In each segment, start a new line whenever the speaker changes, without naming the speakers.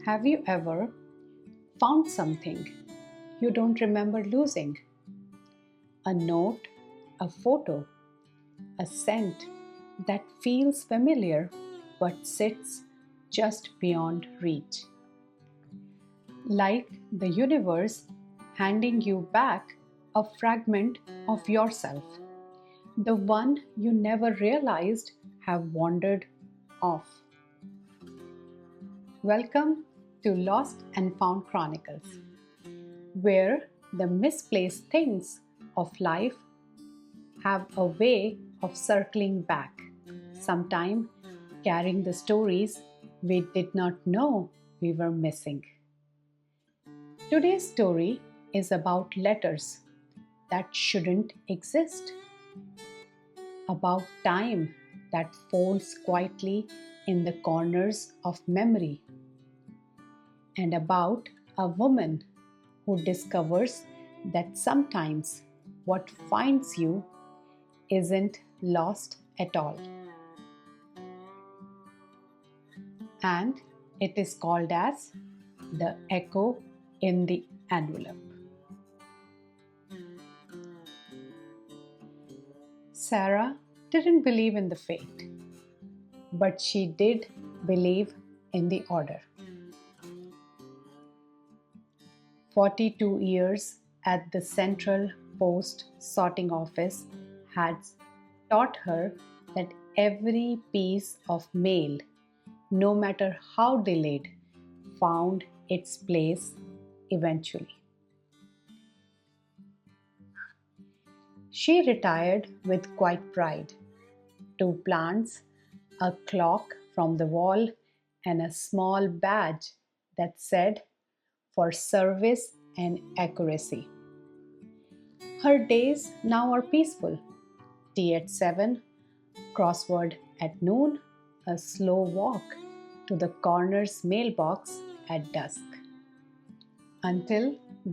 Have you ever found something you don't remember losing? A note, a photo, a scent that feels familiar but sits just beyond reach. Like the universe handing you back a fragment of yourself, the one you never realized have wandered off. Welcome to Lost and Found Chronicles, where the misplaced things of life have a way of circling back, sometime carrying the stories we did not know we were missing. Today's story is about letters that shouldn't exist, about time that folds quietly in the corners of memory, and about a woman who discovers that sometimes what finds you isn't lost at all. And it is called as the echo in the envelope. Sarah didn't believe in the fate, but she did believe in the order. 42 years at the Central Post Sorting Office had taught her that every piece of mail, no matter how delayed, found its place eventually. She retired with quiet pride. 2 plants, a clock from the wall, and a small badge that said, "For service and accuracy." Her days now are peaceful. Tea at 7, crossword at noon, a slow walk to the coroner's mailbox at dusk. Until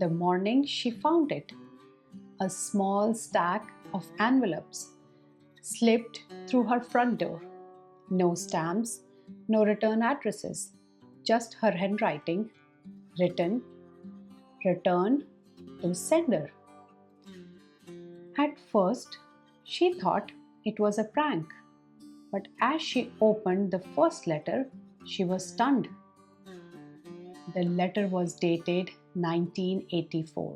the morning she found it, a small stack of envelopes slipped through her front door. No stamps, no return addresses, just her handwriting written, "Return to sender." At first, she thought it was a prank, but as she opened the first letter, she was stunned. The letter was dated 1984.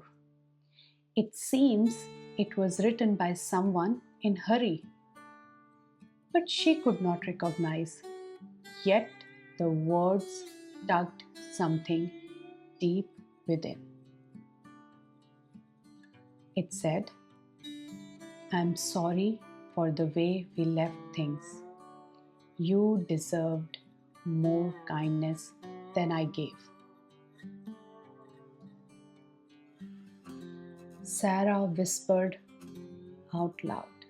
It seems it was written by someone in hurry, but she could not recognize. Yet the words tugged something deep within. It said, "I'm sorry for the way we left things. You deserved more kindness than I gave." Sarah whispered out loud,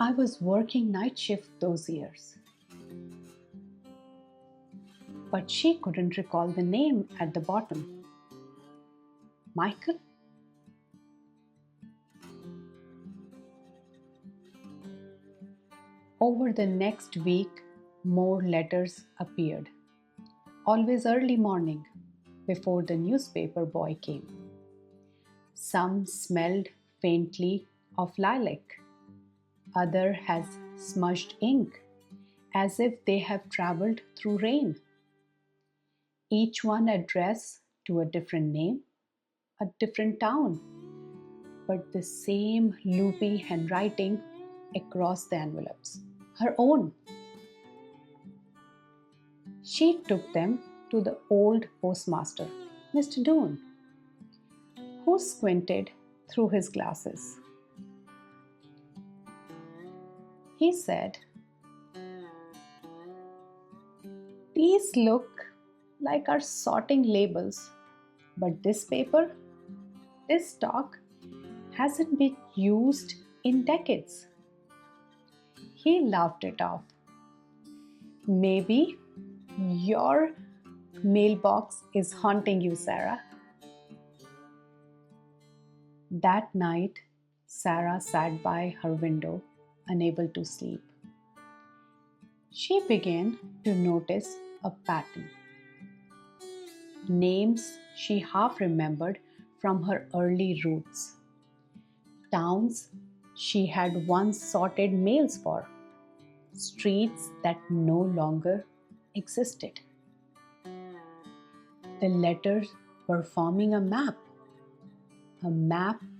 "I was working night shift those years." But she couldn't recall the name at the bottom. Michael? Over the next week, more letters appeared. Always early morning, before the newspaper boy came. Some smelled faintly of lilac. Other has smudged ink, as if they have traveled through rain. Each one addressed to a different name, a different town, but the same loopy handwriting across the envelopes, her own. She took them to the old postmaster, Mr. Doone, who squinted through his glasses. He said, "These look like our sorting labels, but this paper, this stock, hasn't been used in decades." He laughed it off. "Maybe your mailbox is haunting you, Sarah." That night, Sarah sat by her window, unable to sleep. She began to notice a pattern. Names she half remembered from her early roots. Towns she had once sorted mails for. Streets that no longer existed. The letters were forming a map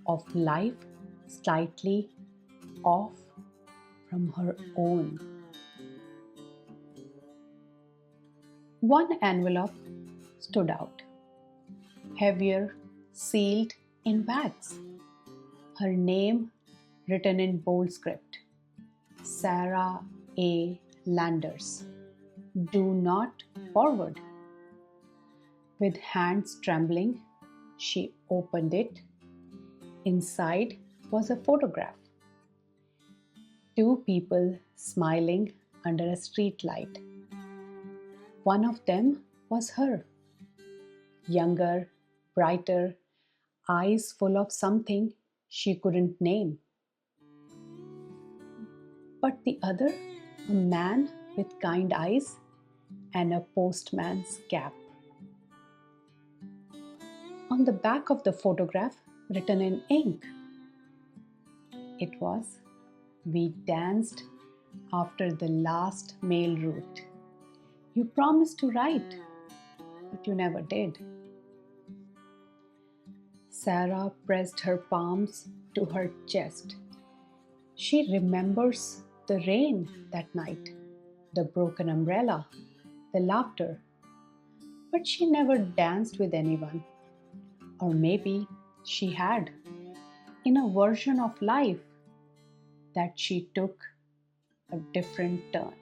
of life slightly off from her own. One envelope stood out, heavier, sealed in wax. Her name written in bold script, Sarah A. Landers. Do not forward. With hands trembling, she opened it. Inside was a photograph. Two people smiling under a street light. One of them was her. Younger, brighter, eyes full of something she couldn't name. But the other, a man with kind eyes and a postman's cap. On the back of the photograph, written in ink, it was, "We danced after the last mail route. You promised to write, but you never did." Sarah pressed her palms to her chest. She remembers the rain that night, the broken umbrella, the laughter. But she never danced with anyone. Or maybe she had, in a version of life that she took a different turn.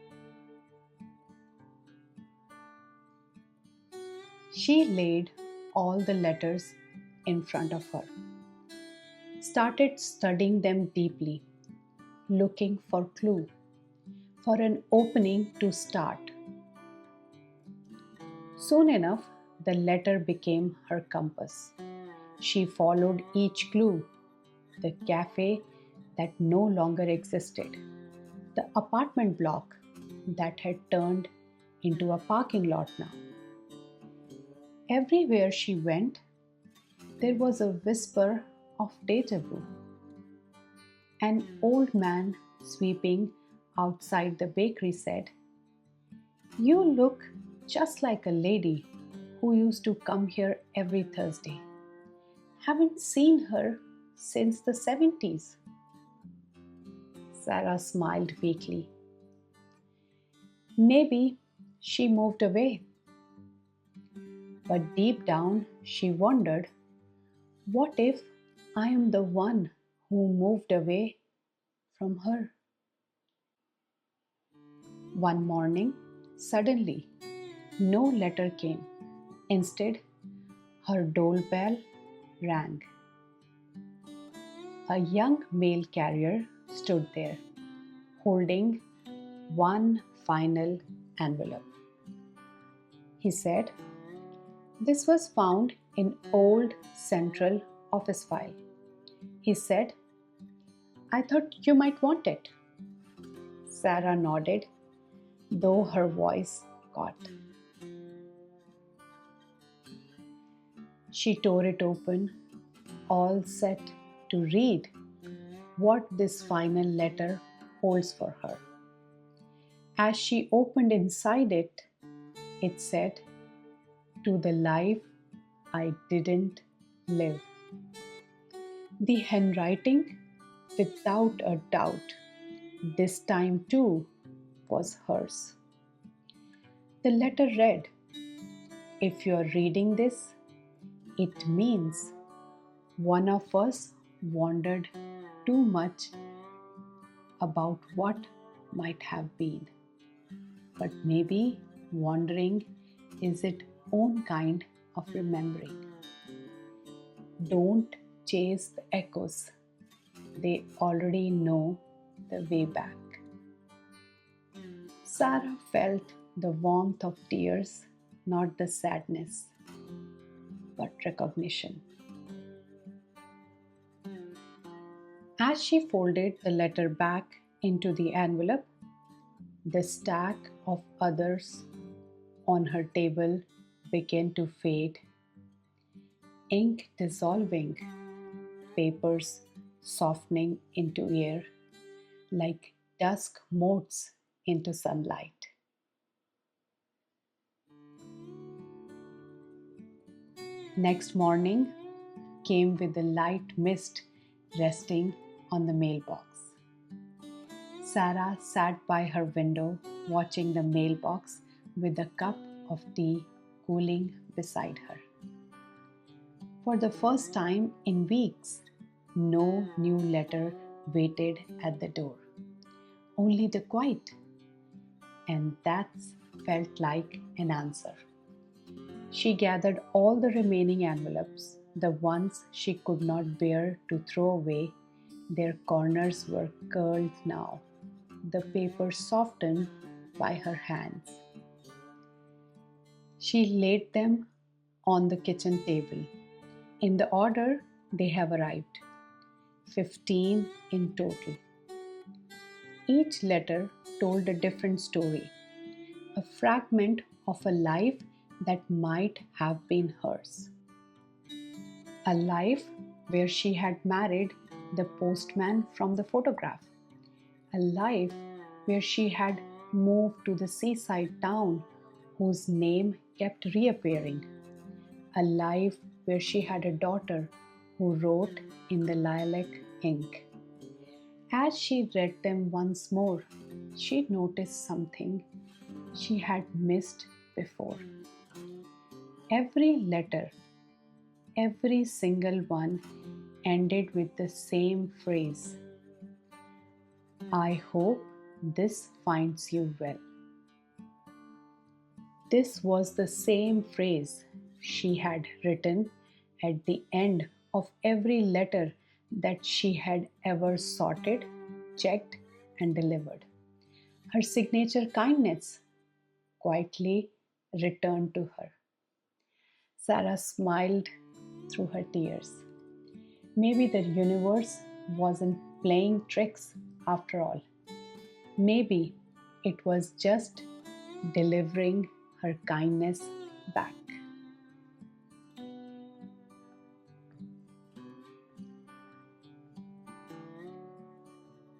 She laid all the letters in front of her, started studying them deeply, looking for clue, for an opening to start. Soon enough, the letter became her compass. She followed each clue: the cafe that no longer existed, the apartment block that had turned into a parking lot now. Everywhere she went, there was a whisper of deja vu. An old man sweeping outside the bakery said, "You look just like a lady who used to come here every Thursday. Haven't seen her since the 70s." Sarah smiled weakly. Maybe she moved away. But deep down, she wondered, what if I am the one who moved away from her? One morning, suddenly, no letter came. Instead, her doorbell rang. A young mail carrier stood there, holding one final envelope. He said, "This was found in old central office file." He said, "I thought you might want it." Sarah nodded, though her voice caught. She tore it open, all set to read what this final letter holds for her. As she opened inside it, it said, "To the life I didn't live." The handwriting, without a doubt, this time too, was hers. The letter read, "If you're reading this, it means one of us wondered too much about what might have been. But maybe wandering is its own kind of remembering. Don't chase the echoes. They already know the way back." Sarah felt the warmth of tears, not the sadness, but recognition. As she folded the letter back into the envelope, the stack of others on her table began to fade, ink dissolving, papers softening into air like dusk motes into sunlight. Next morning came with a light mist resting on the mailbox. Sarah sat by her window watching the mailbox with a cup of tea cooling beside her. For the first time in weeks, no new letter waited at the door. Only the quiet. And that felt like an answer. She gathered all the remaining envelopes, the ones she could not bear to throw away. Their corners were curled now, the paper softened by her hands. She laid them on the kitchen table. In the order they have arrived, 15 in total. Each letter told a different story, a fragment of a life that might have been hers. A life where she had married the postman from the photograph. A life where she had moved to the seaside town whose name kept reappearing. A life where she had a daughter who wrote in the lilac ink. As she read them once more, she noticed something she had missed before. Every letter, every single one, ended with the same phrase, "I hope this finds you well." This was the same phrase she had written at the end of every letter that she had ever sorted, checked, and delivered. Her signature kindness quietly returned to her. Sarah smiled through her tears. Maybe the universe wasn't playing tricks after all. Maybe it was just delivering her kindness back.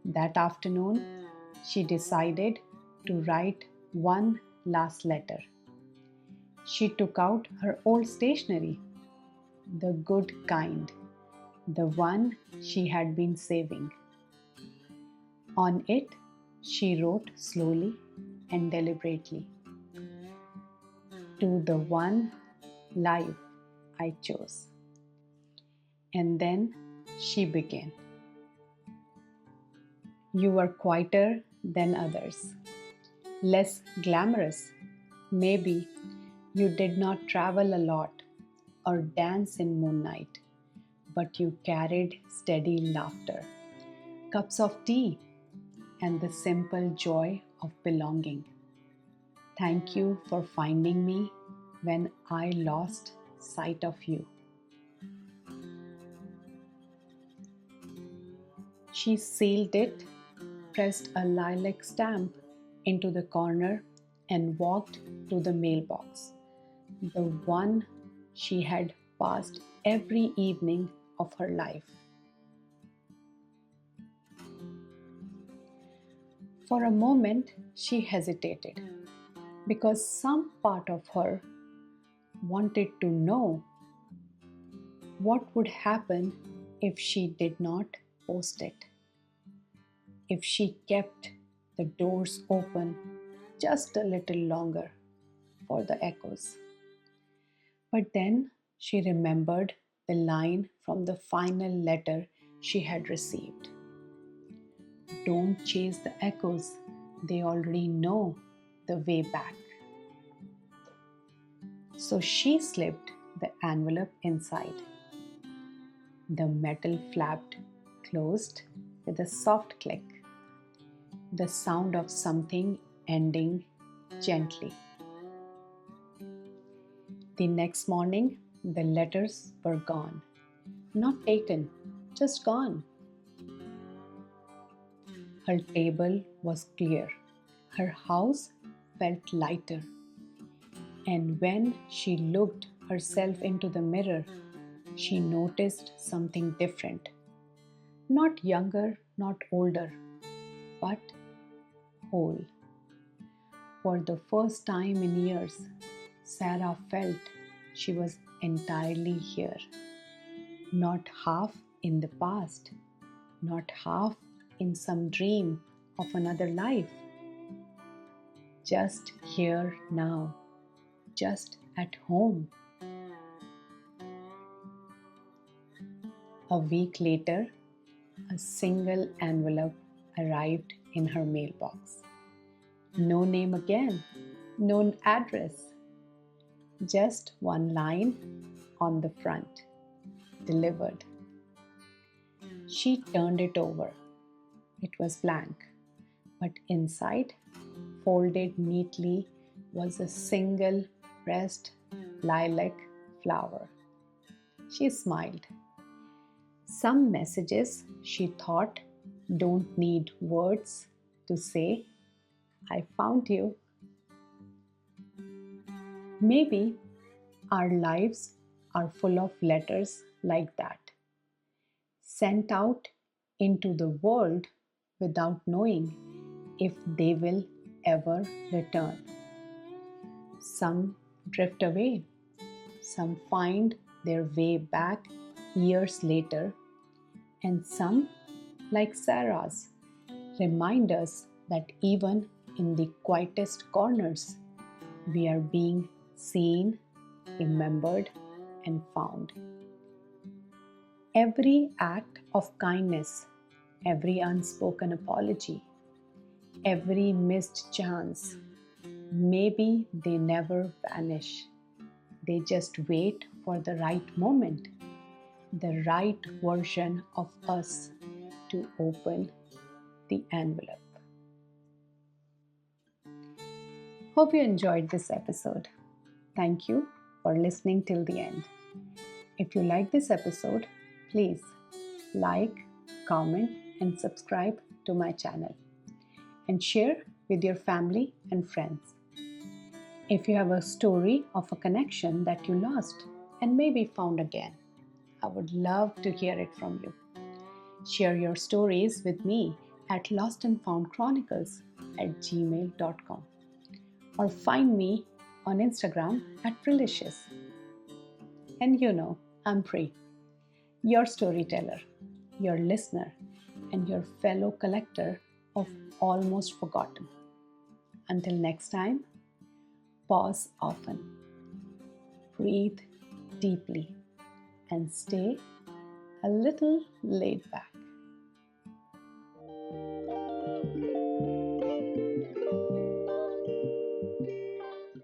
That afternoon, she decided to write one last letter. She took out her old stationery, the good kind, the one she had been saving. On it, she wrote slowly and deliberately, "To the one life I chose." And then she began. You were quieter than others, less glamorous. Maybe you did not travel a lot or dance in moonlight, but you carried steady laughter, cups of tea, and the simple joy of belonging. Thank you for finding me when I lost sight of you. She sealed it, pressed a lilac stamp into the corner, and walked to the mailbox, the one she had passed every evening of her life. For a moment, she hesitated because some part of her wanted to know what would happen if she did not post it, if she kept the doors open just a little longer for the echoes. But then she remembered the line from the final letter she had received. Don't chase the echoes, they already know the way back. So she slipped the envelope inside. The metal flapped closed with a soft click, the sound of something ending gently. The next morning, the letters were gone. Not taken, just gone. Her table was clear. Her house felt lighter. And when she looked herself into the mirror, she noticed something different. Not younger, not older, but whole. For the first time in years, Sarah felt she was entirely here. Not half in the past, not half in some dream of another life. Just here now, just at home. A week later, a single envelope arrived in her mailbox. No name again, no address, just one line on the front. Delivered. She turned it over. It was blank, but inside, folded neatly, was a single pressed lilac flower. She smiled. Some messages, she thought, don't need words to say, I found you. Maybe our lives are full of letters like that, sent out into the world without knowing if they will ever return. Some drift away, some find their way back years later, and some, like Sarah's, remind us that even in the quietest corners, we are being seen, remembered, and found. Every act of kindness, every unspoken apology, every missed chance, maybe they never vanish. They just wait for the right moment, the right version of us to open the envelope. Hope you enjoyed this episode. Thank you for listening till the end. If you like this episode, please like, comment, and subscribe to my channel, and share with your family and friends. If you have a story of a connection that you lost and maybe found again, I would love to hear it from you. Share your stories with me at lostnfoundchronicles@gmail.com, or find me on Instagram at Prelicious. And you know, I'm Pri, your storyteller, your listener, and your fellow collector of almost forgotten. Until next time, pause often, breathe deeply, and stay a little laid back.